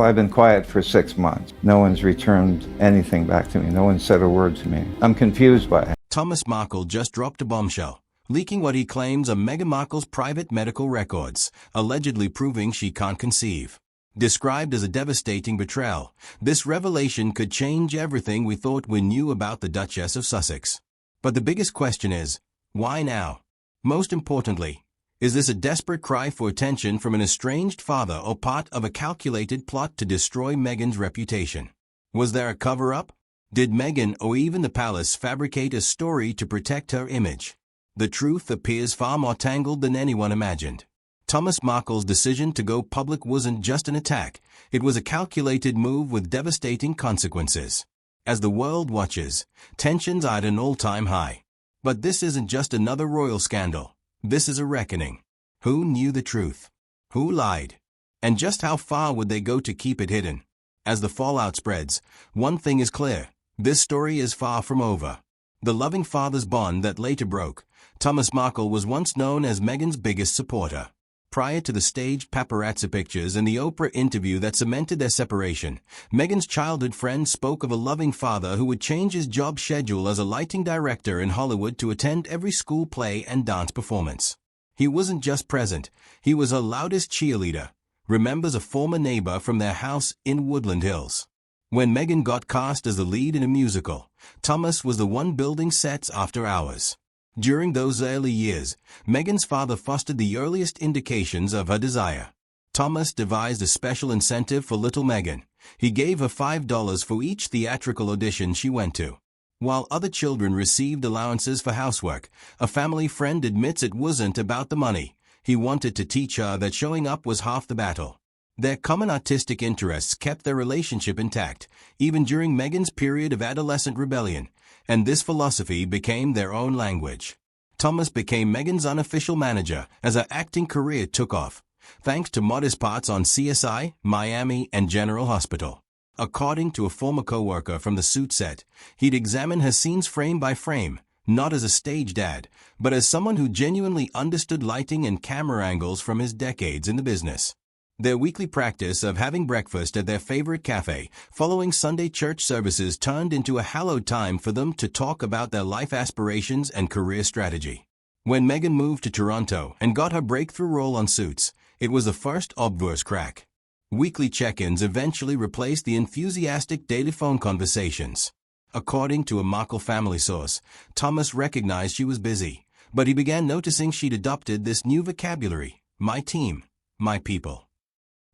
Well, I've been quiet for 6 months. No one's returned anything back to me. No one said a word to me. I'm confused by it. Thomas Markle just dropped a bombshell, leaking what he claims are Meghan Markle's private medical records, allegedly proving she can't conceive. Described as a devastating betrayal, this revelation could change everything we thought we knew about the Duchess of Sussex. But the biggest question is, why now? Most importantly, is this a desperate cry for attention from an estranged father or part of a calculated plot to destroy Meghan's reputation? Was there a cover-up? Did Meghan or even the palace fabricate a story to protect her image? The truth appears far more tangled than anyone imagined. Thomas Markle's decision to go public wasn't just an attack, it was a calculated move with devastating consequences. As the world watches, tensions are at an all-time high. But this isn't just another royal scandal. This is a reckoning. Who knew the truth? Who lied? And just how far would they go to keep it hidden? As the fallout spreads, one thing is clear. This story is far from over. The loving father's bond that later broke, Thomas Markle was once known as Meghan's biggest supporter. Prior to the staged paparazzi pictures and the Oprah interview that cemented their separation, Meghan's childhood friend spoke of a loving father who would change his job schedule as a lighting director in Hollywood to attend every school play and dance performance. He wasn't just present, he was her loudest cheerleader, remembers a former neighbor from their house in Woodland Hills. When Meghan got cast as the lead in a musical, Thomas was the one building sets after hours. During those early years, Meghan's father fostered the earliest indications of her desire. Thomas devised a special incentive for little Meghan. He gave her $5 for each theatrical audition she went to. While other children received allowances for housework, a family friend admits it wasn't about the money. He wanted to teach her that showing up was half the battle. Their common artistic interests kept their relationship intact, even during Meghan's period of adolescent rebellion, and this philosophy became their own language. Thomas became Meghan's unofficial manager as her acting career took off, thanks to modest parts on CSI, Miami, and General Hospital. According to a former co-worker from the Suit set, he'd examine her scenes frame by frame, not as a stage dad, but as someone who genuinely understood lighting and camera angles from his decades in the business. Their weekly practice of having breakfast at their favorite cafe following Sunday church services turned into a hallowed time for them to talk about their life aspirations and career strategy. When Meghan moved to Toronto and got her breakthrough role on Suits, it was the first obvious crack. Weekly check-ins eventually replaced the enthusiastic daily phone conversations. According to a Markle family source, Thomas recognized she was busy, but he began noticing she'd adopted this new vocabulary: my team, my people.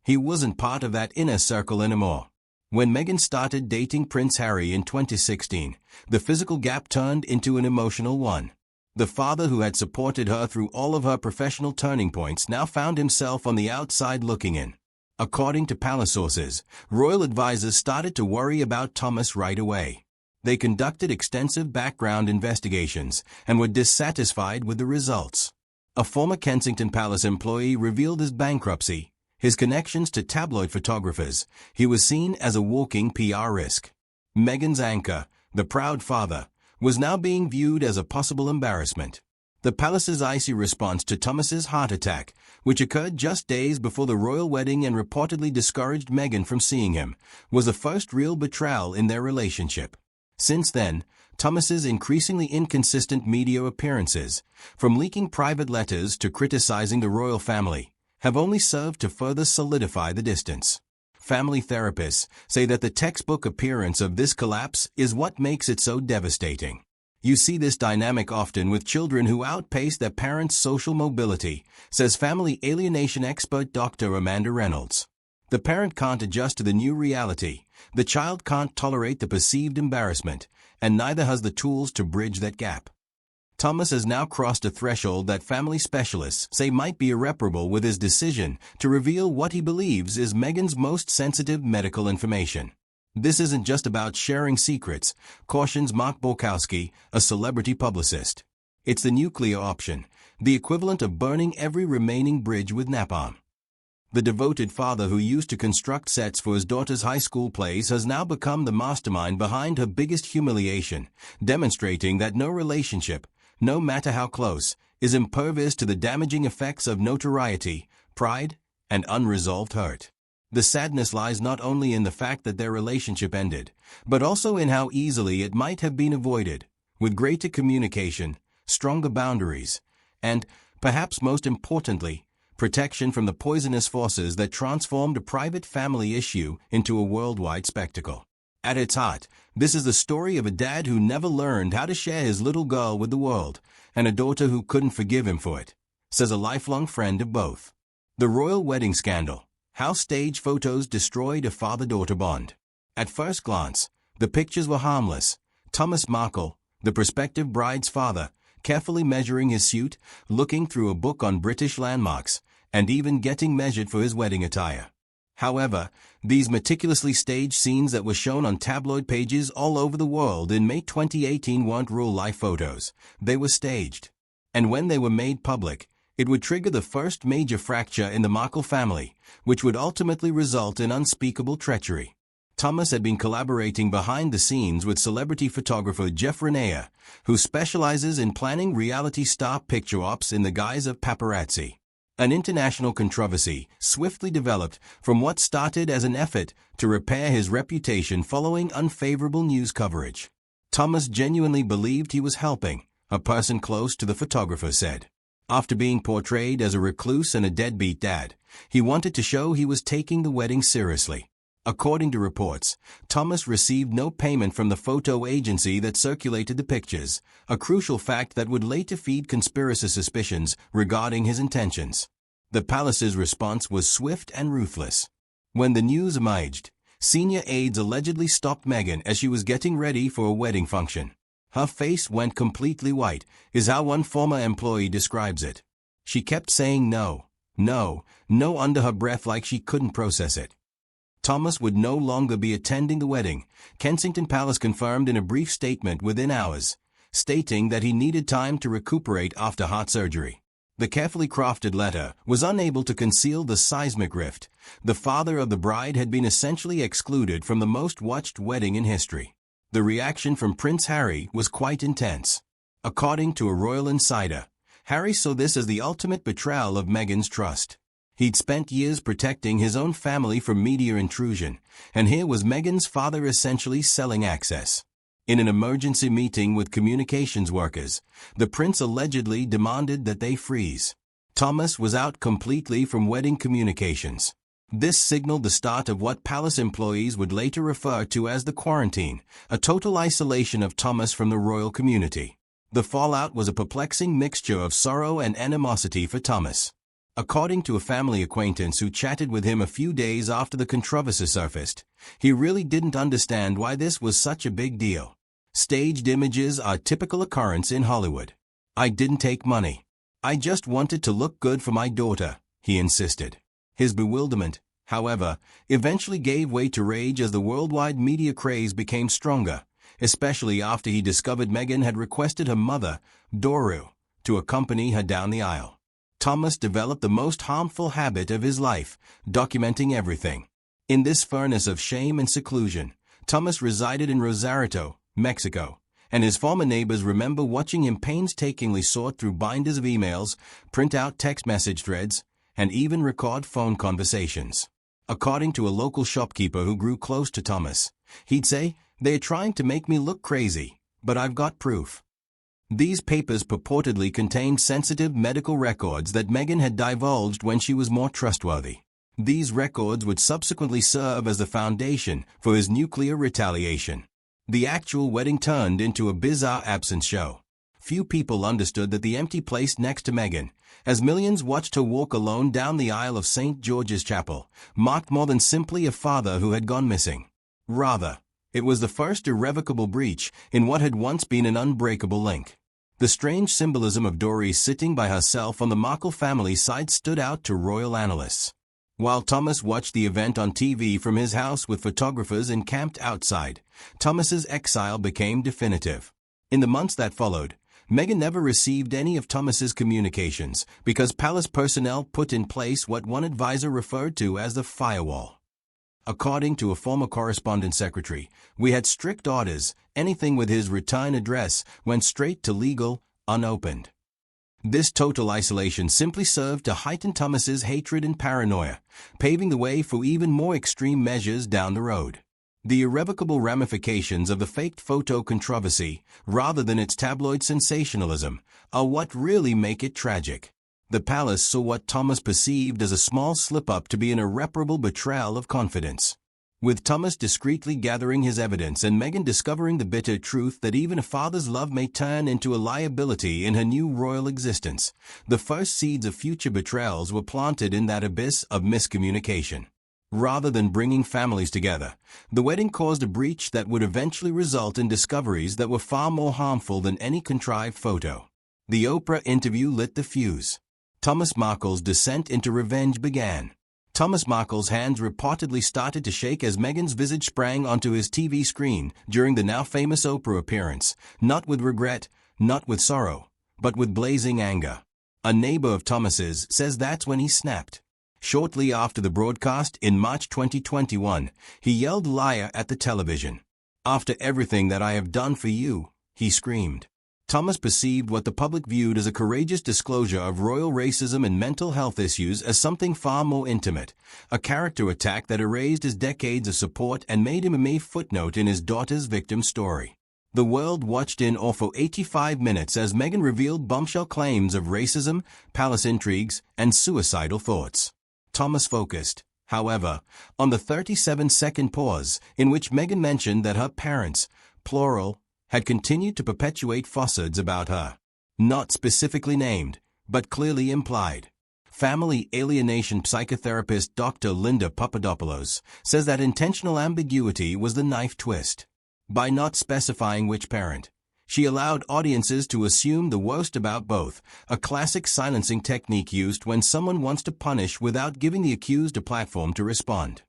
He wasn't part of that inner circle anymore. When Meghan started dating Prince Harry in 2016, the physical gap turned into an emotional one. The father who had supported her through all of her professional turning points now found himself on the outside looking in. According to palace sources, royal advisors started to worry about Thomas right away. They conducted extensive background investigations and were dissatisfied with the results. A former Kensington Palace employee revealed his bankruptcy, his connections to tabloid photographers. He was seen as a walking PR risk. Meghan's anchor, the proud father, was now being viewed as a possible embarrassment. The palace's icy response to Thomas's heart attack, which occurred just days before the royal wedding and reportedly discouraged Meghan from seeing him, was the first real betrayal in their relationship. Since then, Thomas's increasingly inconsistent media appearances, from leaking private letters to criticizing the royal family, have only served to further solidify the distance. Family therapists say that the textbook appearance of this collapse is what makes it so devastating. You see this dynamic often with children who outpace their parents' social mobility, says family alienation expert Dr. Amanda Reynolds. The parent can't adjust to the new reality, the child can't tolerate the perceived embarrassment, and neither has the tools to bridge that gap. Thomas has now crossed a threshold that family specialists say might be irreparable with his decision to reveal what he believes is Meghan's most sensitive medical information. This isn't just about sharing secrets, cautions Mark Borkowski, a celebrity publicist. It's the nuclear option, the equivalent of burning every remaining bridge with napalm. The devoted father who used to construct sets for his daughter's high school plays has now become the mastermind behind her biggest humiliation, demonstrating that no relationship, no matter how close, is impervious to the damaging effects of notoriety, pride, and unresolved hurt. The sadness lies not only in the fact that their relationship ended, but also in how easily it might have been avoided, with greater communication, stronger boundaries, and, perhaps most importantly, protection from the poisonous forces that transformed a private family issue into a worldwide spectacle. At its heart, this is the story of a dad who never learned how to share his little girl with the world, and a daughter who couldn't forgive him for it, says a lifelong friend of both. The royal wedding scandal: how stage photos destroyed a father-daughter bond. At first glance, the pictures were harmless. Thomas Markle, the prospective bride's father, carefully measuring his suit, looking through a book on British landmarks, and even getting measured for his wedding attire. However, these meticulously staged scenes that were shown on tabloid pages all over the world in May 2018 weren't real-life photos. They were staged. And when they were made public, it would trigger the first major fracture in the Markle family, which would ultimately result in unspeakable treachery. Thomas had been collaborating behind the scenes with celebrity photographer Jeff Renea, who specializes in planning reality star picture ops in the guise of paparazzi. An international controversy swiftly developed from what started as an effort to repair his reputation following unfavorable news coverage. Thomas genuinely believed he was helping, a person close to the photographer said. After being portrayed as a recluse and a deadbeat dad, he wanted to show he was taking the wedding seriously. According to reports, Thomas received no payment from the photo agency that circulated the pictures, a crucial fact that would later feed conspiracy suspicions regarding his intentions. The palace's response was swift and ruthless. When the news emerged, senior aides allegedly stopped Meghan as she was getting ready for a wedding function. Her face went completely white, is how one former employee describes it. She kept saying no, no, no under her breath like she couldn't process it. Thomas would no longer be attending the wedding, Kensington Palace confirmed in a brief statement within hours, stating that he needed time to recuperate after heart surgery. The carefully crafted letter was unable to conceal the seismic rift. The father of the bride had been essentially excluded from the most watched wedding in history. The reaction from Prince Harry was quite intense. According to a royal insider, Harry saw this as the ultimate betrayal of Meghan's trust. He'd spent years protecting his own family from media intrusion, and here was Meghan's father essentially selling access. In an emergency meeting with communications workers, the prince allegedly demanded that they freeze. Thomas was out completely from wedding communications. This signaled the start of what palace employees would later refer to as the quarantine, a total isolation of Thomas from the royal community. The fallout was a perplexing mixture of sorrow and animosity for Thomas. According to a family acquaintance who chatted with him a few days after the controversy surfaced, he really didn't understand why this was such a big deal. Staged images are a typical occurrence in Hollywood. I didn't take money. I just wanted to look good for my daughter, he insisted. His bewilderment, however, eventually gave way to rage as the worldwide media craze became stronger, especially after he discovered Meghan had requested her mother, Doru, to accompany her down the aisle. Thomas developed the most harmful habit of his life, documenting everything. In this furnace of shame and seclusion, Thomas resided in Rosarito, Mexico, and his former neighbors remember watching him painstakingly sort through binders of emails, print out text message threads, and even record phone conversations. According to a local shopkeeper who grew close to Thomas, he'd say, "They're trying to make me look crazy, but I've got proof." These papers purportedly contained sensitive medical records that Meghan had divulged when she was more trustworthy. These records would subsequently serve as the foundation for his nuclear retaliation. The actual wedding turned into a bizarre absence show. Few people understood that the empty place next to Meghan, as millions watched her walk alone down the aisle of St. George's Chapel, marked more than simply a father who had gone missing. Rather, it was the first irrevocable breach in what had once been an unbreakable link. The strange symbolism of Dory sitting by herself on the Markle family side stood out to royal analysts. While Thomas watched the event on TV from his house with photographers encamped outside, Thomas's exile became definitive. In the months that followed, Meghan never received any of Thomas's communications because palace personnel put in place what one advisor referred to as the firewall. According to a former correspondence secretary, "We had strict orders. Anything with his return address went straight to legal, unopened." This total isolation simply served to heighten Thomas's hatred and paranoia, paving the way for even more extreme measures down the road. The irrevocable ramifications of the faked photo controversy, rather than its tabloid sensationalism, are what really make it tragic. The palace saw what Thomas perceived as a small slip-up to be an irreparable betrayal of confidence. With Thomas discreetly gathering his evidence and Meghan discovering the bitter truth that even a father's love may turn into a liability in her new royal existence, the first seeds of future betrayals were planted in that abyss of miscommunication. Rather than bringing families together, the wedding caused a breach that would eventually result in discoveries that were far more harmful than any contrived photo. The Oprah interview lit the fuse. Thomas Markle's descent into revenge began. Thomas Markle's hands reportedly started to shake as Meghan's visage sprang onto his TV screen during the now famous Oprah appearance, not with regret, not with sorrow, but with blazing anger. A neighbor of Thomas's says that's when he snapped. Shortly after the broadcast in March 2021, he yelled liar at the television. "After everything that I have done for you," he screamed. Thomas perceived what the public viewed as a courageous disclosure of royal racism and mental health issues as something far more intimate, a character attack that erased his decades of support and made him a mere footnote in his daughter's victim story. The world watched in awe for 85 minutes as Meghan revealed bombshell claims of racism, palace intrigues, and suicidal thoughts. Thomas focused, however, on the 37-second pause in which Meghan mentioned that her parents, plural, had continued to perpetuate falsehoods about her. Not specifically named, but clearly implied. Family alienation psychotherapist Dr. Linda Papadopoulos says that intentional ambiguity was the knife twist. By not specifying which parent, she allowed audiences to assume the worst about both, a classic silencing technique used when someone wants to punish without giving the accused a platform to respond.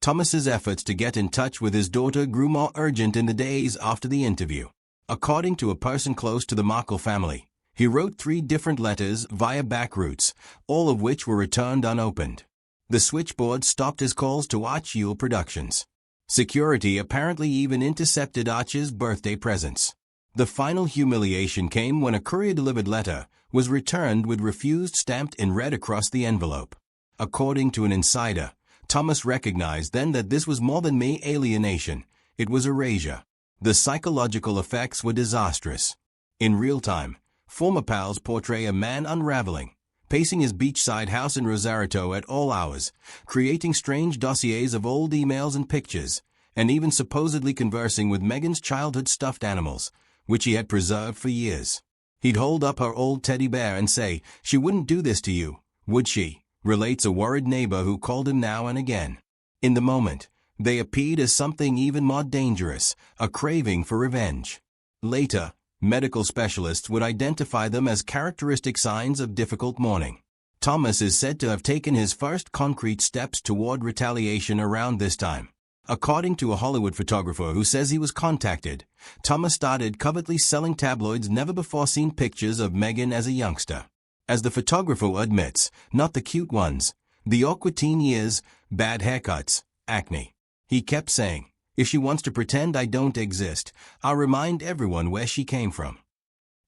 Thomas's efforts to get in touch with his daughter grew more urgent in the days after the interview. According to a person close to the Markle family, he wrote 3 different letters via back routes, all of which were returned unopened. The switchboard stopped his calls to Arch Yule Productions. Security apparently even intercepted Arch's birthday presents. The final humiliation came when a courier-delivered letter was returned with refused stamped in red across the envelope. According to an insider, Thomas recognized then that this was more than mere alienation, it was erasure. The psychological effects were disastrous. In real time, former pals portray a man unraveling, pacing his beachside house in Rosarito at all hours, creating strange dossiers of old emails and pictures, and even supposedly conversing with Meghan's childhood stuffed animals, which he had preserved for years. He'd hold up her old teddy bear and say, "She wouldn't do this to you, would she?" relates a worried neighbor who called him now and again. In the moment, they appeared as something even more dangerous, a craving for revenge. Later, medical specialists would identify them as characteristic signs of difficult mourning. Thomas is said to have taken his first concrete steps toward retaliation around this time. According to a Hollywood photographer who says he was contacted, Thomas started covertly selling tabloids never-before-seen pictures of Meghan as a youngster. As the photographer admits, not the cute ones, the awkward teen years, bad haircuts, acne. He kept saying, "If she wants to pretend I don't exist, I'll remind everyone where she came from."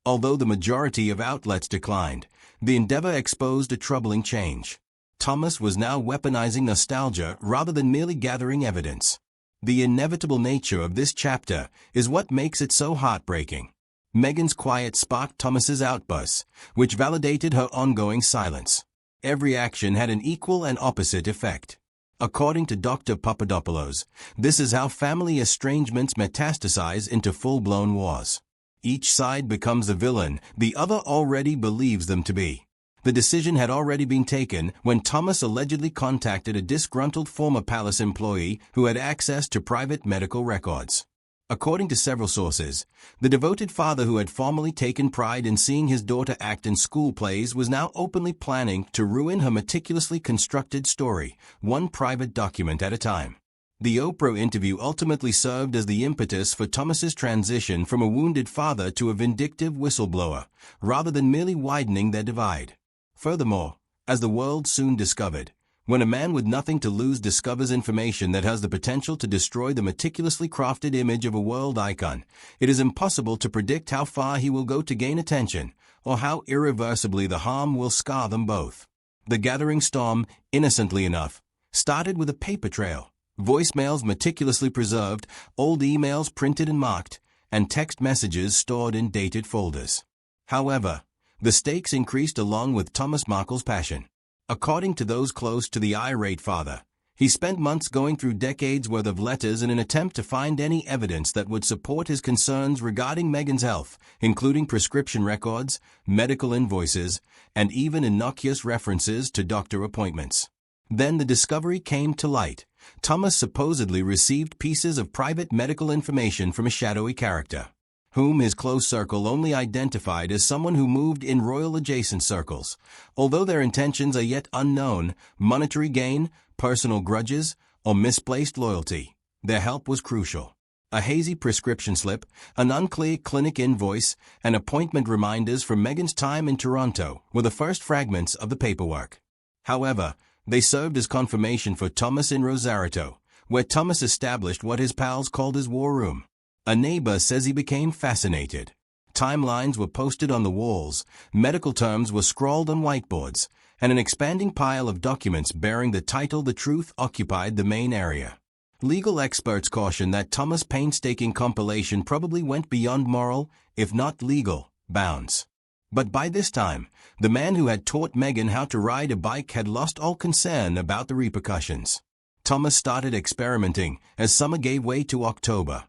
Although the majority of outlets declined, the endeavor exposed a troubling change. Thomas was now weaponizing nostalgia rather than merely gathering evidence. The inevitable nature of this chapter is what makes it so heartbreaking. Meghan's quiet sparked Thomas's outbursts, which validated her ongoing silence. Every action had an equal and opposite effect. According to Dr. Papadopoulos, this is how family estrangements metastasize into full-blown wars. Each side becomes the villain the other already believes them to be. The decision had already been taken when Thomas allegedly contacted a disgruntled former palace employee who had access to private medical records. According to several sources, the devoted father who had formerly taken pride in seeing his daughter act in school plays was now openly planning to ruin her meticulously constructed story, one private document at a time. The Oprah interview ultimately served as the impetus for Thomas's transition from a wounded father to a vindictive whistleblower, rather than merely widening their divide. Furthermore, as the world soon discovered, When a man with nothing to lose discovers information that has the potential to destroy the meticulously crafted image of a world icon, it is impossible to predict how far he will go to gain attention, or how irreversibly the harm will scar them both. The gathering storm, innocently enough, started with a paper trail, voicemails meticulously preserved, old emails printed and marked, and text messages stored in dated folders. However, the stakes increased along with Thomas Markle's passion. According to those close to the irate father, he spent months going through decades worth of letters in an attempt to find any evidence that would support his concerns regarding Meghan's health, including prescription records, medical invoices, and even innocuous references to doctor appointments. Then the discovery came to light. Thomas supposedly received pieces of private medical information from a shadowy character, whom his close circle only identified as someone who moved in royal-adjacent circles. Although their intentions are yet unknown, monetary gain, personal grudges, or misplaced loyalty, their help was crucial. A hazy prescription slip, an unclear clinic invoice, and appointment reminders from Meghan's time in Toronto were the first fragments of the paperwork. However, they served as confirmation for Thomas in Rosarito, where Thomas established what his pals called his war room. A neighbor says he became fascinated. Timelines were posted on the walls, medical terms were scrawled on whiteboards, and an expanding pile of documents bearing the title "The Truth" occupied the main area. Legal experts caution that Thomas' painstaking compilation probably went beyond moral, if not legal, bounds. But by this time, the man who had taught Meghan how to ride a bike had lost all concern about the repercussions. Thomas started experimenting as summer gave way to October.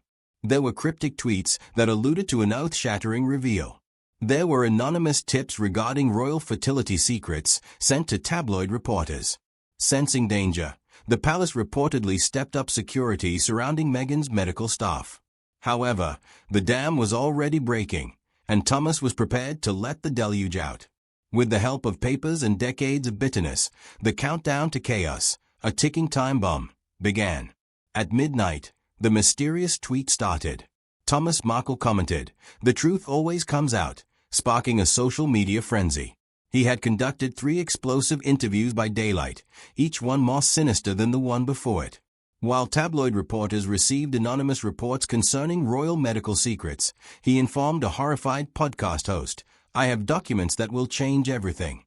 There were cryptic tweets that alluded to an earth-shattering reveal. There were anonymous tips regarding royal fertility secrets sent to tabloid reporters. Sensing danger, the palace reportedly stepped up security surrounding Meghan's medical staff. However, the dam was already breaking, and Thomas was prepared to let the deluge out. With the help of papers and decades of bitterness, the countdown to chaos, a ticking time bomb, began. At midnight, the mysterious tweet started. Thomas Markle commented, "The truth always comes out," sparking a social media frenzy. He had conducted 3 explosive interviews by daylight, each one more sinister than the one before it. While tabloid reporters received anonymous reports concerning royal medical secrets, he informed a horrified podcast host, "I have documents that will change everything."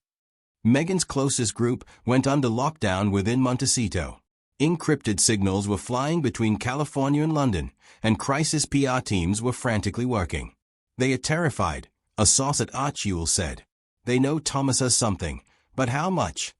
Meghan's closest group went under lockdown within Montecito. Encrypted signals were flying between California and London, and crisis PR teams were frantically working. "They are terrified," a source at Archewell said. "They know Thomas has something, but how much?"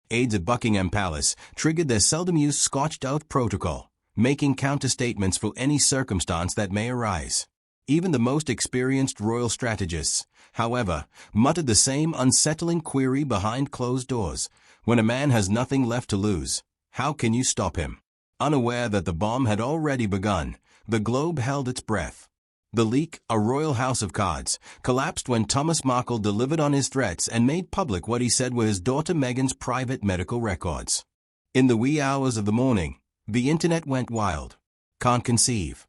Aides at Buckingham Palace triggered their seldom-used scorched earth protocol, making counterstatements for any circumstance that may arise. Even the most experienced royal strategists, however, muttered the same unsettling query behind closed doors. When a man has nothing left to lose, how can you stop him? Unaware that the bomb had already begun, the Globe held its breath. The leak, a royal house of cards, collapsed when Thomas Markle delivered on his threats and made public what he said were his daughter Meghan's private medical records. In the wee hours of the morning, the internet went wild. Can't conceive.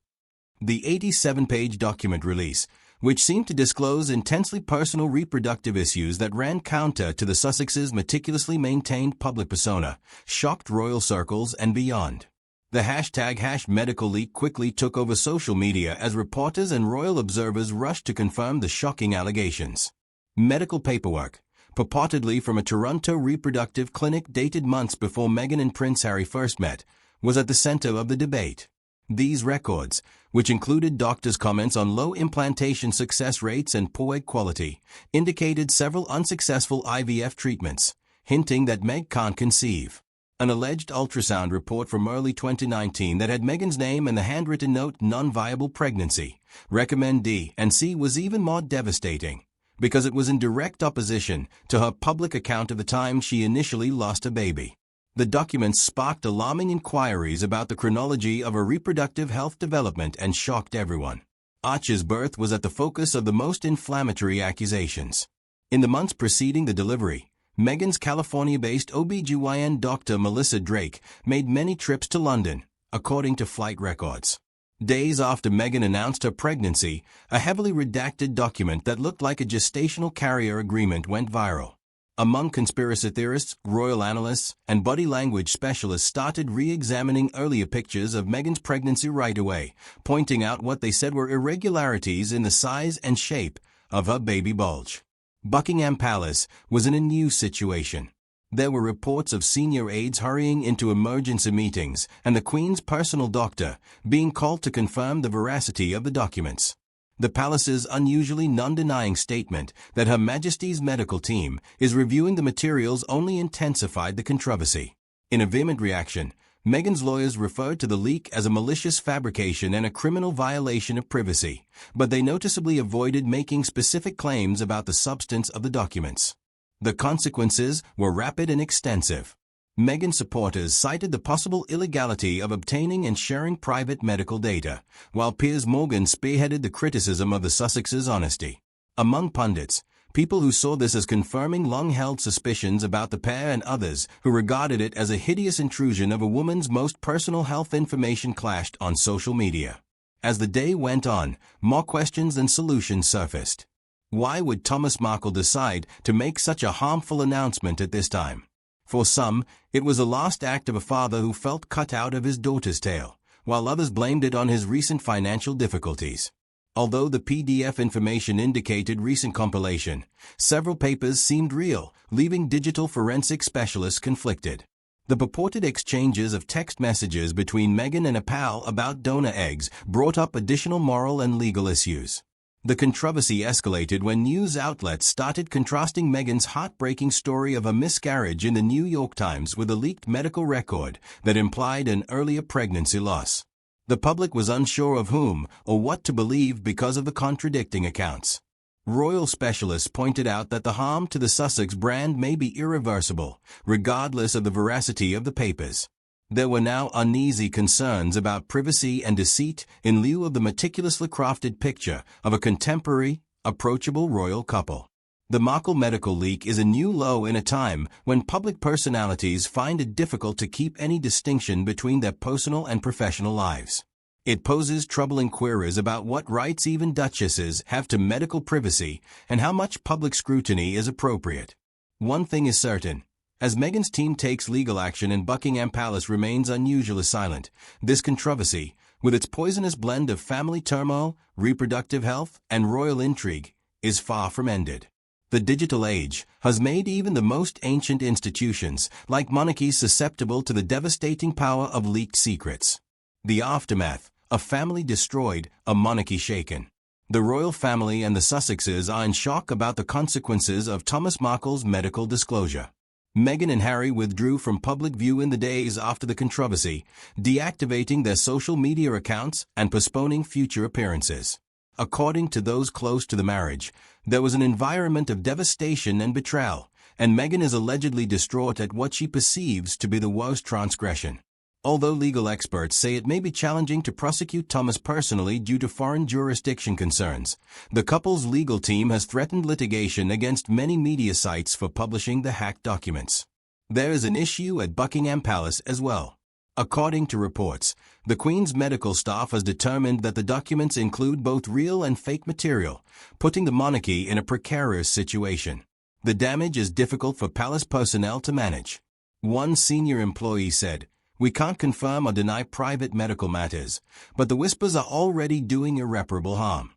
The 87-page document release, which seemed to disclose intensely personal reproductive issues that ran counter to the Sussexes' meticulously maintained public persona, shocked royal circles and beyond. The #MedicalLeak quickly took over social media as reporters and royal observers rushed to confirm the shocking allegations. Medical paperwork, purportedly from a Toronto reproductive clinic dated months before Meghan and Prince Harry first met, was at the center of the debate. These records, which included doctors' comments on low implantation success rates and poor egg quality, indicated several unsuccessful IVF treatments, hinting that Meg can't conceive. An alleged ultrasound report from early 2019 that had Meghan's name and the handwritten note "non-viable pregnancy, recommend D and C" was even more devastating, because it was in direct opposition to her public account of the time she initially lost a baby. The documents sparked alarming inquiries about the chronology of her reproductive health development and shocked everyone. Archer's birth was at the focus of the most inflammatory accusations. In the months preceding the delivery, Meghan's California-based OB/GYN doctor Melissa Drake made many trips to London, according to flight records. Days after Meghan announced her pregnancy, a heavily redacted document that looked like a gestational carrier agreement went viral. Among conspiracy theorists, royal analysts, and body language specialists started re-examining earlier pictures of Meghan's pregnancy right away, pointing out what they said were irregularities in the size and shape of her baby bulge. Buckingham Palace was in a new situation. There were reports of senior aides hurrying into emergency meetings and the Queen's personal doctor being called to confirm the veracity of the documents. The palace's unusually non-denying statement that Her Majesty's medical team is reviewing the materials only intensified the controversy. In a vehement reaction, Meghan's lawyers referred to the leak as a malicious fabrication and a criminal violation of privacy, but they noticeably avoided making specific claims about the substance of the documents. The consequences were rapid and extensive. Meghan supporters cited the possible illegality of obtaining and sharing private medical data, while Piers Morgan spearheaded the criticism of the Sussexes' honesty. Among pundits, people who saw this as confirming long-held suspicions about the pair and others who regarded it as a hideous intrusion of a woman's most personal health information clashed on social media. As the day went on, more questions than solutions surfaced. Why would Thomas Markle decide to make such a harmful announcement at this time? For some, it was a last act of a father who felt cut out of his daughter's tale, while others blamed it on his recent financial difficulties. Although the PDF information indicated recent compilation, several papers seemed real, leaving digital forensic specialists conflicted. The purported exchanges of text messages between Meghan and a pal about donor eggs brought up additional moral and legal issues. The controversy escalated when news outlets started contrasting Meghan's heartbreaking story of a miscarriage in the New York Times with a leaked medical record that implied an earlier pregnancy loss. The public was unsure of whom or what to believe because of the contradicting accounts. Royal specialists pointed out that the harm to the Sussex brand may be irreversible, regardless of the veracity of the papers. There were now uneasy concerns about privacy and deceit in lieu of the meticulously crafted picture of a contemporary, approachable royal couple. The Markle medical leak is a new low in a time when public personalities find it difficult to keep any distinction between their personal and professional lives. It poses troubling queries about what rights even duchesses have to medical privacy and how much public scrutiny is appropriate. One thing is certain. As Meghan's team takes legal action and Buckingham Palace remains unusually silent, this controversy, with its poisonous blend of family turmoil, reproductive health, and royal intrigue, is far from ended. The digital age has made even the most ancient institutions, like monarchies, susceptible to the devastating power of leaked secrets. The aftermath: a family destroyed, a monarchy shaken. The royal family and the Sussexes are in shock about the consequences of Thomas Markle's medical disclosure. Meghan and Harry withdrew from public view in the days after the controversy, deactivating their social media accounts and postponing future appearances. According to those close to the marriage, there was an environment of devastation and betrayal, and Meghan is allegedly distraught at what she perceives to be the worst transgression. Although legal experts say it may be challenging to prosecute Thomas personally due to foreign jurisdiction concerns, the couple's legal team has threatened litigation against many media sites for publishing the hacked documents. There is an issue at Buckingham Palace as well. According to reports, the Queen's medical staff has determined that the documents include both real and fake material, putting the monarchy in a precarious situation. The damage is difficult for palace personnel to manage. One senior employee said, "We can't confirm or deny private medical matters, but the whispers are already doing irreparable harm."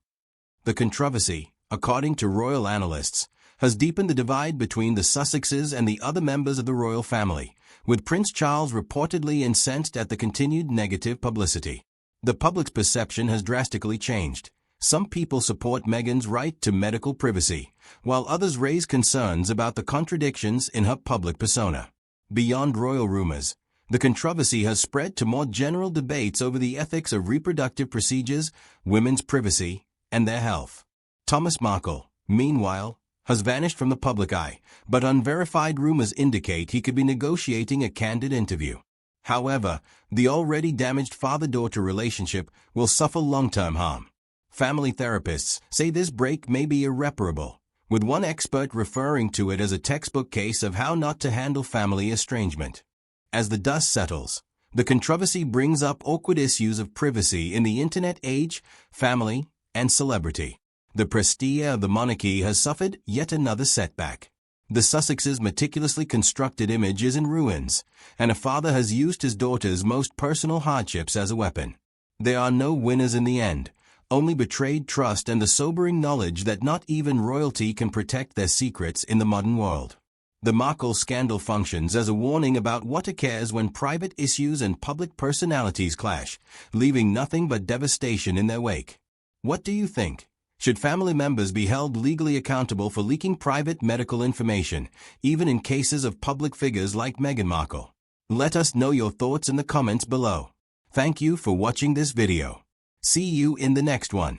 The controversy, according to royal analysts, has deepened the divide between the Sussexes and the other members of the royal family, with Prince Charles reportedly incensed at the continued negative publicity. The public's perception has drastically changed. Some people support Meghan's right to medical privacy, while others raise concerns about the contradictions in her public persona. Beyond royal rumors, the controversy has spread to more general debates over the ethics of reproductive procedures, women's privacy, and their health. Thomas Markle, meanwhile, has vanished from the public eye, but unverified rumors indicate he could be negotiating a candid interview. However, the already damaged father-daughter relationship will suffer long-term harm. Family therapists say this break may be irreparable, with one expert referring to it as a textbook case of how not to handle family estrangement. As the dust settles, the controversy brings up awkward issues of privacy in the internet age, family, and celebrity. The prestige of the monarchy has suffered yet another setback. The Sussexes' meticulously constructed image is in ruins, and a father has used his daughter's most personal hardships as a weapon. There are no winners in the end, only betrayed trust and the sobering knowledge that not even royalty can protect their secrets in the modern world. The Markle scandal functions as a warning about what occurs when private issues and public personalities clash, leaving nothing but devastation in their wake. What do you think? Should family members be held legally accountable for leaking private medical information, even in cases of public figures like Meghan Markle? Let us know your thoughts in the comments below. Thank you for watching this video. See you in the next one.